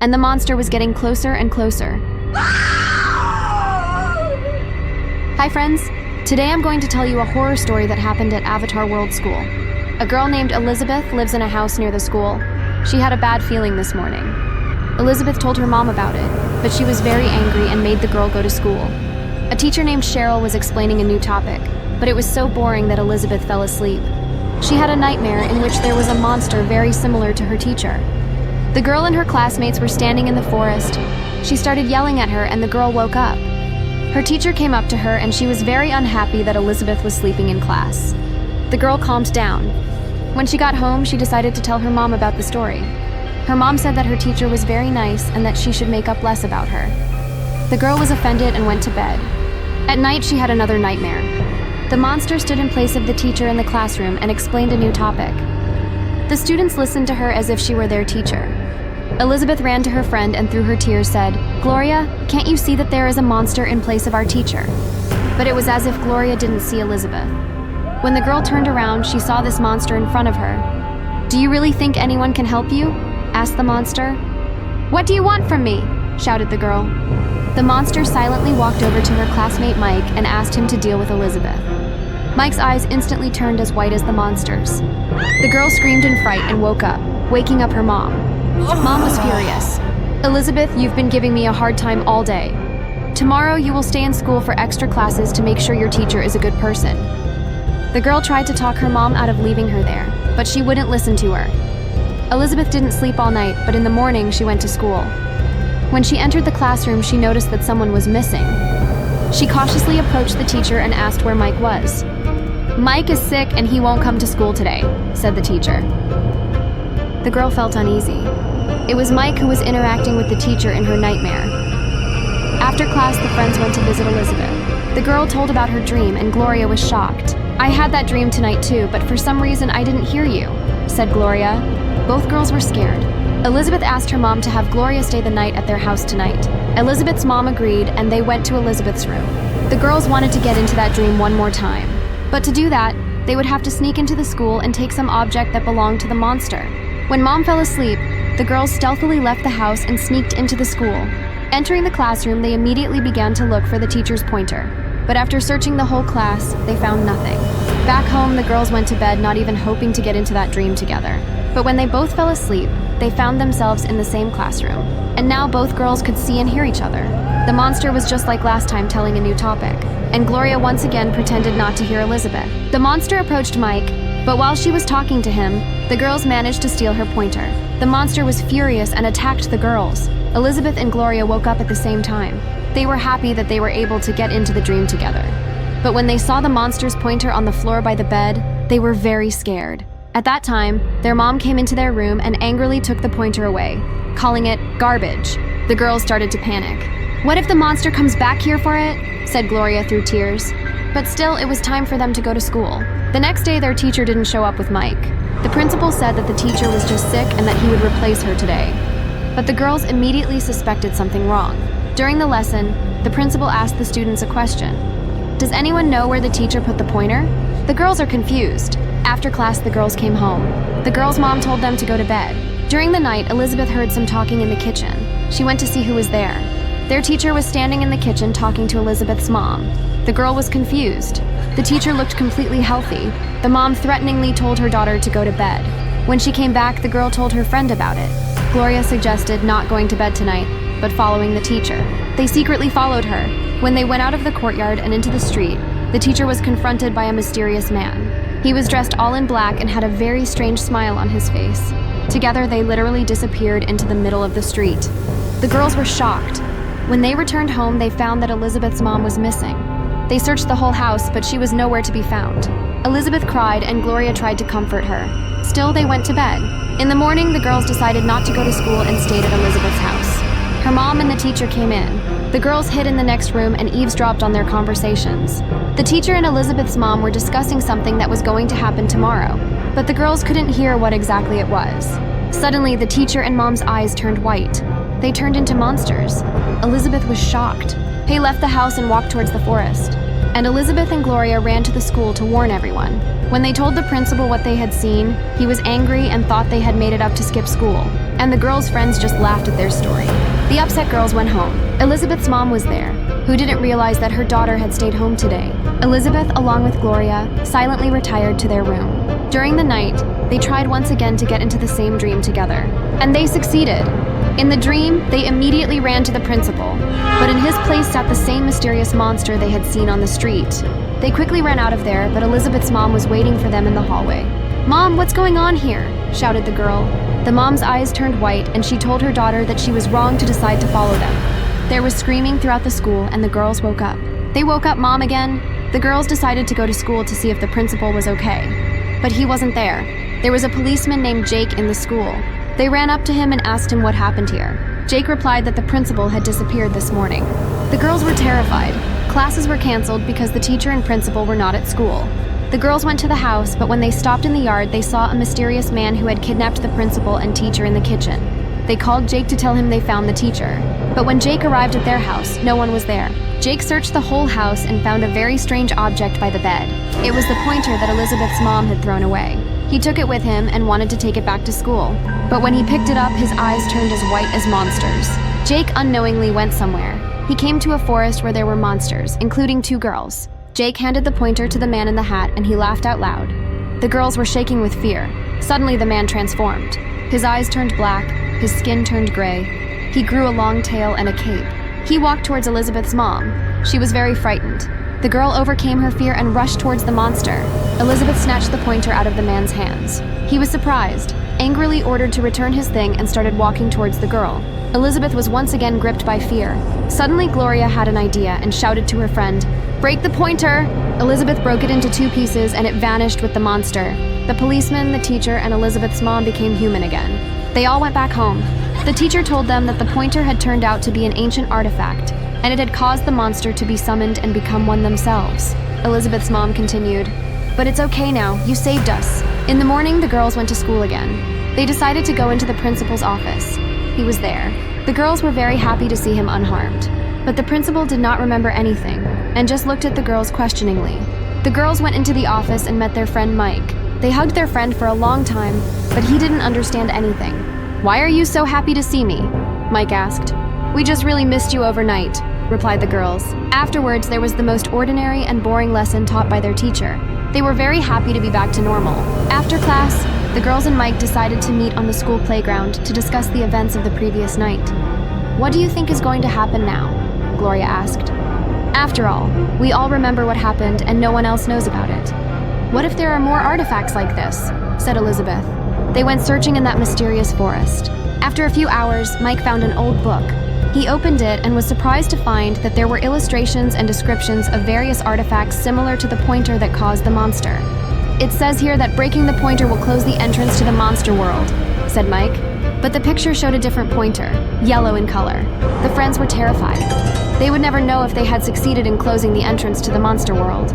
and the monster was getting closer and closer. Hi friends, today I'm going to tell you a horror story that happened at Avatar World School. A girl named Elizabeth lives in a house near the school. She had a bad feeling this morning. Elizabeth told her mom about it, but she was very angry and made the girl go to school. A teacher named Cheryl was explaining a new topic, but it was so boring that Elizabeth fell asleep. She had a nightmare in which there was a monster very similar to her teacher. The girl and her classmates were standing in the forest. She started yelling at her and the girl woke up. Her teacher came up to her and she was very unhappy that Elizabeth was sleeping in class. The girl calmed down. When she got home, she decided to tell her mom about the story. Her mom said that her teacher was very nice and that she should make up less about her. The girl was offended and went to bed. At night, she had another nightmare. The monster stood in place of the teacher in the classroom and explained a new topic. The students listened to her as if she were their teacher. Elizabeth ran to her friend and through her tears said, "Gloria, can't you see that there is a monster in place of our teacher?" But it was as if Gloria didn't see Elizabeth. When the girl turned around, she saw this monster in front of her. "Do you really think anyone can help you?" asked the monster. "What do you want from me?" shouted the girl. The monster silently walked over to her classmate Mike and asked him to deal with Elizabeth. Mike's eyes instantly turned as white as the monster's. The girl screamed in fright and woke up, waking up her mom. Mom was furious. "Elizabeth, you've been giving me a hard time all day. Tomorrow you will stay in school for extra classes to make sure your teacher is a good person." The girl tried to talk her mom out of leaving her there, but she wouldn't listen to her. Elizabeth didn't sleep all night, but in the morning she went to school. When she entered the classroom, she noticed that someone was missing. She cautiously approached the teacher and asked where Mike was. "Mike is sick and he won't come to school today," said the teacher. The girl felt uneasy. It was Mike who was interacting with the teacher in her nightmare. After class, the friends went to visit Elizabeth. The girl told about her dream and Gloria was shocked. "I had that dream tonight too, but for some reason I didn't hear you," said Gloria. Both girls were scared. Elizabeth asked her mom to have Gloria stay the night at their house tonight. Elizabeth's mom agreed and they went to Elizabeth's room. The girls wanted to get into that dream one more time. But to do that, they would have to sneak into the school and take some object that belonged to the monster. When Mom fell asleep, the girls stealthily left the house and sneaked into the school. Entering the classroom, they immediately began to look for the teacher's pointer. But after searching the whole class, they found nothing. Back home, the girls went to bed not even hoping to get into that dream together. But when they both fell asleep, they found themselves in the same classroom. And now both girls could see and hear each other. The monster was just like last time, telling a new topic. And Gloria once again pretended not to hear Elizabeth. The monster approached Mike, but while she was talking to him, the girls managed to steal her pointer. The monster was furious and attacked the girls. Elizabeth and Gloria woke up at the same time. They were happy that they were able to get into the dream together. But when they saw the monster's pointer on the floor by the bed, they were very scared. At that time, their mom came into their room and angrily took the pointer away, calling it garbage. The girls started to panic. "What if the monster comes back here for it?" said Gloria through tears. But still, it was time for them to go to school. The next day, their teacher didn't show up with Mike. The principal said that the teacher was just sick and that he would replace her today. But the girls immediately suspected something wrong. During the lesson, the principal asked the students a question. "Does anyone know where the teacher put the pointer?" The girls are confused. After class, the girls came home. The girls' mom told them to go to bed. During the night, Elizabeth heard some talking in the kitchen. She went to see who was there. Their teacher was standing in the kitchen talking to Elizabeth's mom. The girl was confused. The teacher looked completely healthy. The mom threateningly told her daughter to go to bed. When she came back, the girl told her friend about it. Gloria suggested not going to bed tonight, but following the teacher. They secretly followed her. When they went out of the courtyard and into the street, the teacher was confronted by a mysterious man. He was dressed all in black and had a very strange smile on his face. Together, they literally disappeared into the middle of the street. The girls were shocked. When they returned home, they found that Elizabeth's mom was missing. They searched the whole house, but she was nowhere to be found. Elizabeth cried and Gloria tried to comfort her. Still, they went to bed. In the morning, the girls decided not to go to school and stayed at Elizabeth's house. Her mom and the teacher came in. The girls hid in the next room and eavesdropped on their conversations. The teacher and Elizabeth's mom were discussing something that was going to happen tomorrow, but the girls couldn't hear what exactly it was. Suddenly, the teacher and mom's eyes turned white. They turned into monsters. Elizabeth was shocked. They left the house and walked towards the forest. And Elizabeth and Gloria ran to the school to warn everyone. When they told the principal what they had seen, he was angry and thought they had made it up to skip school. and the girls' friends just laughed at their story. The upset girls went home. Elizabeth's mom was there, who didn't realize that her daughter had stayed home today. Elizabeth, along with Gloria, silently retired to their room. During the night, they tried once again to get into the same dream together, and they succeeded. In the dream, they immediately ran to the principal, but in his place sat the same mysterious monster they had seen on the street. They quickly ran out of there, but Elizabeth's mom was waiting for them in the hallway. "Mom, what's going on here?" shouted the girl. The mom's eyes turned white, and she told her daughter that she was wrong to decide to follow them. There was screaming throughout the school, and the girls woke up. They woke up Mom again. The girls decided to go to school to see if the principal was okay. But he wasn't there. There was a policeman named Jake in the school. They ran up to him and asked him what happened here. Jake replied that the principal had disappeared this morning. The girls were terrified. Classes were canceled because the teacher and principal were not at school. The girls went to the house, but when they stopped in the yard, they saw a mysterious man who had kidnapped the principal and teacher in the kitchen. They called Jake to tell him they found the teacher. But when Jake arrived at their house, no one was there. Jake searched the whole house and found a very strange object by the bed. It was the pointer that Elizabeth's mom had thrown away. He took it with him and wanted to take it back to school. But when he picked it up, his eyes turned as white as monsters. Jake unknowingly went somewhere. He came to a forest where there were monsters, including 2 girls. Jake handed the pointer to the man in the hat and he laughed out loud. The girls were shaking with fear. Suddenly the man transformed. His eyes turned black, his skin turned gray. He grew a long tail and a cape. He walked towards Elizabeth's mom. She was very frightened. The girl overcame her fear and rushed towards the monster. Elizabeth snatched the pointer out of the man's hands. He was surprised, angrily ordered to return his thing and started walking towards the girl. Elizabeth was once again gripped by fear. Suddenly Gloria had an idea and shouted to her friend, "Break the pointer!" Elizabeth broke it into 2 pieces and it vanished with the monster. The policeman, the teacher, and Elizabeth's mom became human again. They all went back home. The teacher told them that the pointer had turned out to be an ancient artifact, and it had caused the monster to be summoned and become one themselves. Elizabeth's mom continued, "But it's okay now, you saved us." In the morning, the girls went to school again. They decided to go into the principal's office. He was there. The girls were very happy to see him unharmed. But the principal did not remember anything, and just looked at the girls questioningly. The girls went into the office and met their friend Mike. They hugged their friend for a long time, but he didn't understand anything. "Why are you so happy to see me?" Mike asked. "We just really missed you overnight," replied the girls. Afterwards, there was the most ordinary and boring lesson taught by their teacher. They were very happy to be back to normal. After class, the girls and Mike decided to meet on the school playground to discuss the events of the previous night. "What do you think is going to happen now?" Gloria asked. "After all, we all remember what happened and no one else knows about it." "What if there are more artifacts like this?" said Elizabeth. They went searching in that mysterious forest. After a few hours, Mike found an old book. He opened it and was surprised to find that there were illustrations and descriptions of various artifacts similar to the pointer that caused the monster. "It says here that breaking the pointer will close the entrance to the monster world," said Mike. But the picture showed a different pointer, yellow in color. The friends were terrified. They would never know if they had succeeded in closing the entrance to the monster world.